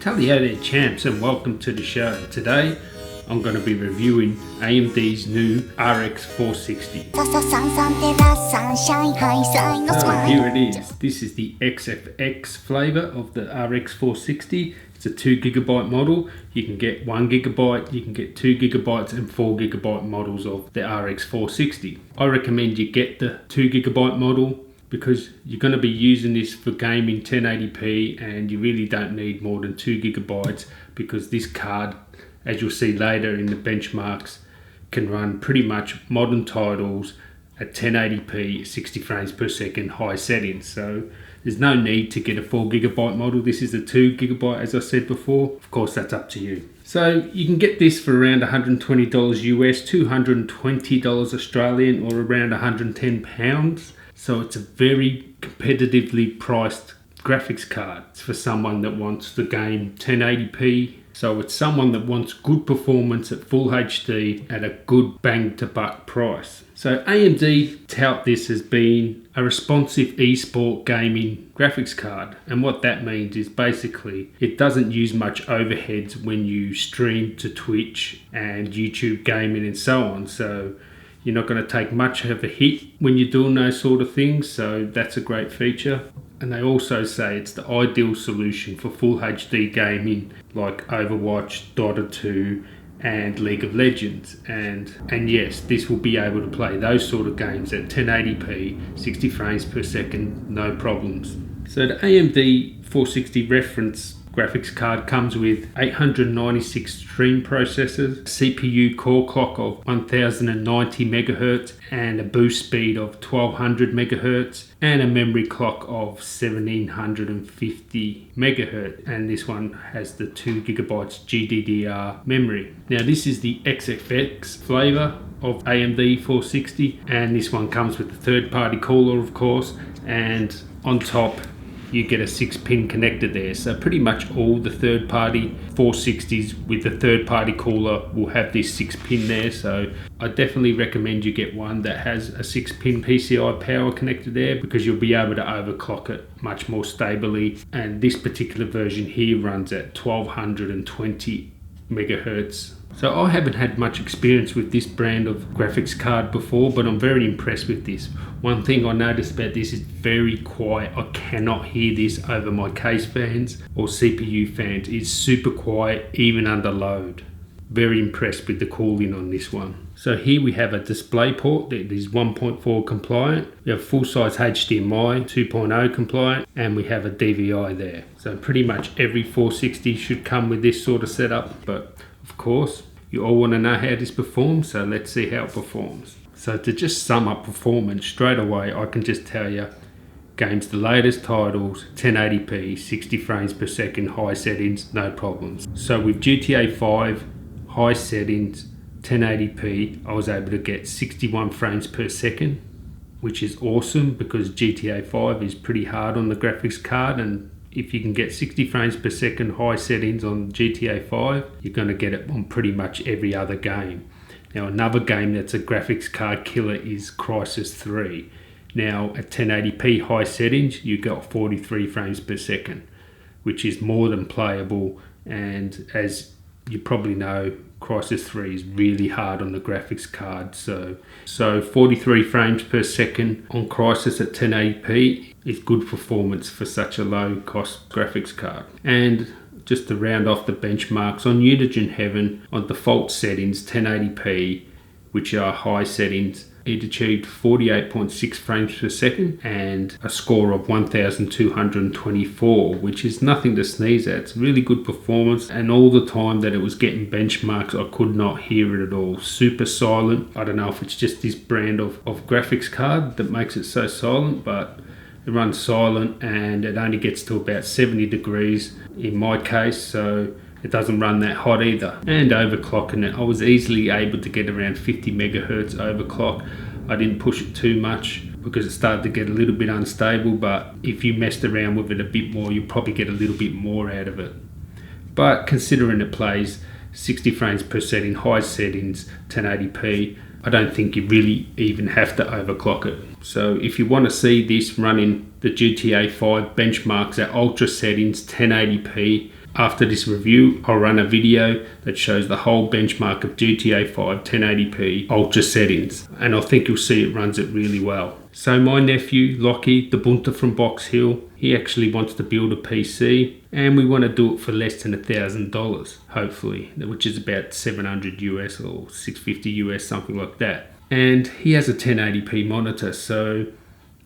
Tally ho there champs, and welcome to the show. Today I'm going to be reviewing AMD's new RX 460. So here it is. This is the XFX flavour of the RX 460. It's a 2GB model. You can get 1GB, you can get 2GB and 4GB models of the RX 460. I recommend you get the 2GB model because you're going to be using this for gaming 1080p and you really don't need more than 2GB, because this card, as you'll see later in the benchmarks, can run pretty much modern titles at 1080p 60 frames per second high settings. So there's no need to get a 4GB model. This is a 2GB, as I said before. Of course, that's up to you. So you can get this for around $120 US, $220 Australian, or around £110. So it's a very competitively priced graphics card. It's for someone that wants the game 1080p. So it's someone that wants good performance at full HD at a good bang to buck price. So AMD tout this as being a responsive esport gaming graphics card. And what that means is basically it doesn't use much overheads when you stream to Twitch and YouTube gaming and so on. So you're not going to take much of a hit when you're doing those sort of things. So that's a great feature. And they also say it's the ideal solution for full HD gaming like Overwatch, DOTA 2 and League of Legends. And yes, this will be able to play those sort of games at 1080p, 60 frames per second, no problems. So the AMD 460 reference graphics card comes with 896 stream processors, CPU core clock of 1090 MHz and a boost speed of 1200 MHz and a memory clock of 1750 MHz, and this one has the 2GB GDDR memory. Now this is the XFX flavour of AMD 460, and this one comes with the third-party cooler, of course, and on top you get a 6-pin connector there. So pretty much all the third-party 460s with the third-party cooler will have this 6-pin there. So I definitely recommend you get one that has a 6-pin PCI power connector there, because you'll be able to overclock it much more stably. And this particular version here runs at 1220 megahertz. So I haven't had much experience with this brand of graphics card before, but I'm very impressed with this. One thing I noticed about this is very quiet. I cannot hear this over my case fans or CPU fans. It's super quiet even under load. Very impressed with the cooling on this one. So here we have a display port that is 1.4 compliant. We have full-size HDMI 2.0 compliant, and we have a DVI there. So pretty much every 460 should come with this sort of setup, but of course, you all want to know how this performs, so let's see how it performs. So to just sum up performance straight away, I can just tell you, games the latest titles, 1080p, 60 frames per second, high settings, no problems. So with GTA 5, high settings, 1080p, I was able to get 61 frames per second, which is awesome because GTA 5 is pretty hard on the graphics card, and if you can get 60 frames per second high settings on GTA 5, you're going to get it on pretty much every other game. Now another game that's a graphics card killer is Crysis 3. Now at 1080p high settings, you got 43 frames per second, which is more than playable. And as you probably know, Crysis 3 is really hard on the graphics card. So 43 frames per second on Crysis at 1080p is good performance for such a low cost graphics card. And just to round off the benchmarks, on Unity Heaven, on default settings 1080p, which are high settings, it achieved 48.6 frames per second and a score of 1224, which is nothing to sneeze at. It's really good performance, and all the time that it was getting benchmarks, I could not hear it at all. Super silent. I don't know if it's just this brand of graphics card that makes it so silent, but it runs silent and it only gets to about 70 degrees in my case, so it doesn't run that hot either. And overclocking it, I was easily able to get around 50 megahertz overclock. I didn't push it too much because it started to get a little bit unstable, but if you messed around with it a bit more, you'll probably get a little bit more out of it. But considering it plays 60 frames per second, high settings, 1080p, I don't think you really even have to overclock it. So if you want to see this running the GTA 5 benchmarks at ultra settings, 1080p, After this review, I'll run a video that shows the whole benchmark of GTA 5 1080p ultra settings, and I think you'll see it runs it really well. So my nephew, Lockie, the bunter from Box Hill, he actually wants to build a PC, and we want to do it for less than $1,000, hopefully, which is about 700 US or 650 US, something like that. And he has a 1080p monitor, so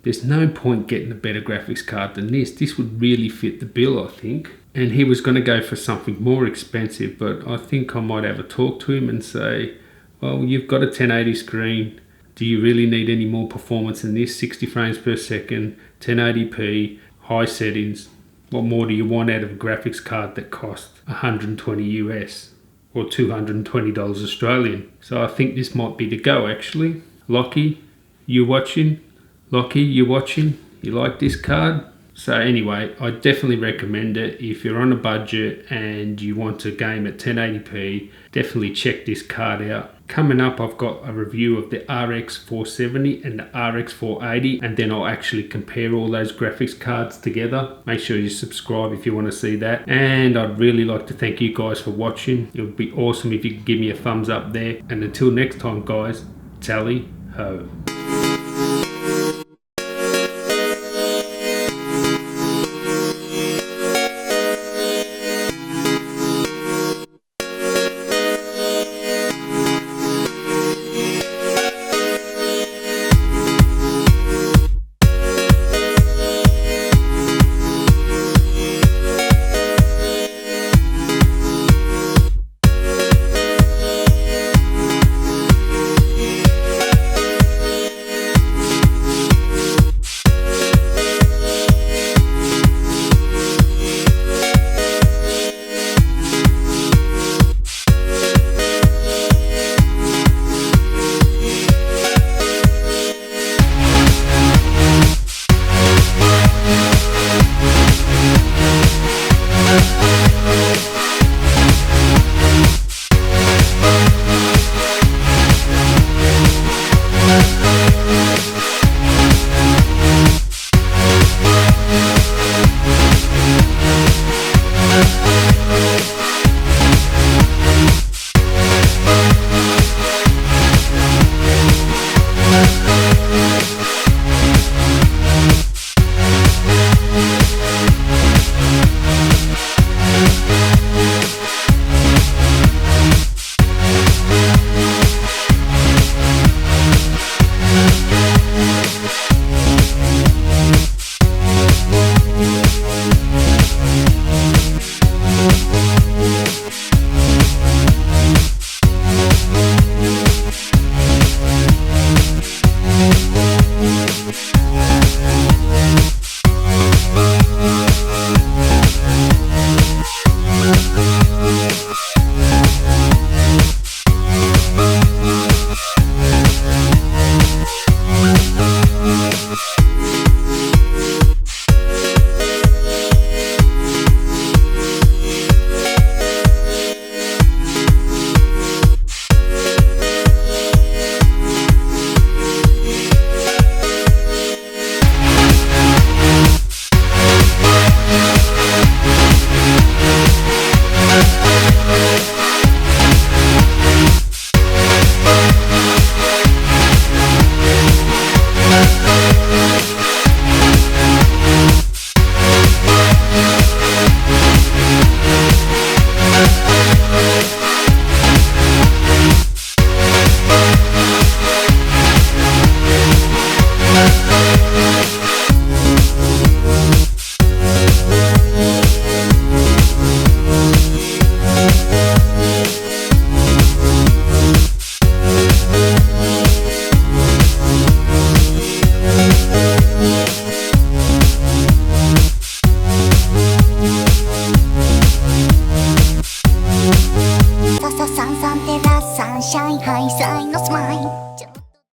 there's no point getting a better graphics card than this. This would really fit the bill, I think. And he was going to go for something more expensive, but I think I might have a talk to him and say, well, you've got a 1080 screen. Do you really need any more performance than this? 60 frames per second, 1080p, high settings. What more do you want out of a graphics card that costs 120 US or $220 Australian? So I think this might be the go, actually. Lockie, you watching? Lockie, you watching? You like this card? So anyway, I definitely recommend it. If you're on a budget and you want to game at 1080p, definitely check this card out. Coming up, I've got a review of the RX 470 and the RX 480, and then I'll actually compare all those graphics cards together. Make sure you subscribe if you want to see that. And I'd really like to thank you guys for watching. It would be awesome if you could give me a thumbs up there. And until next time, guys, tally ho.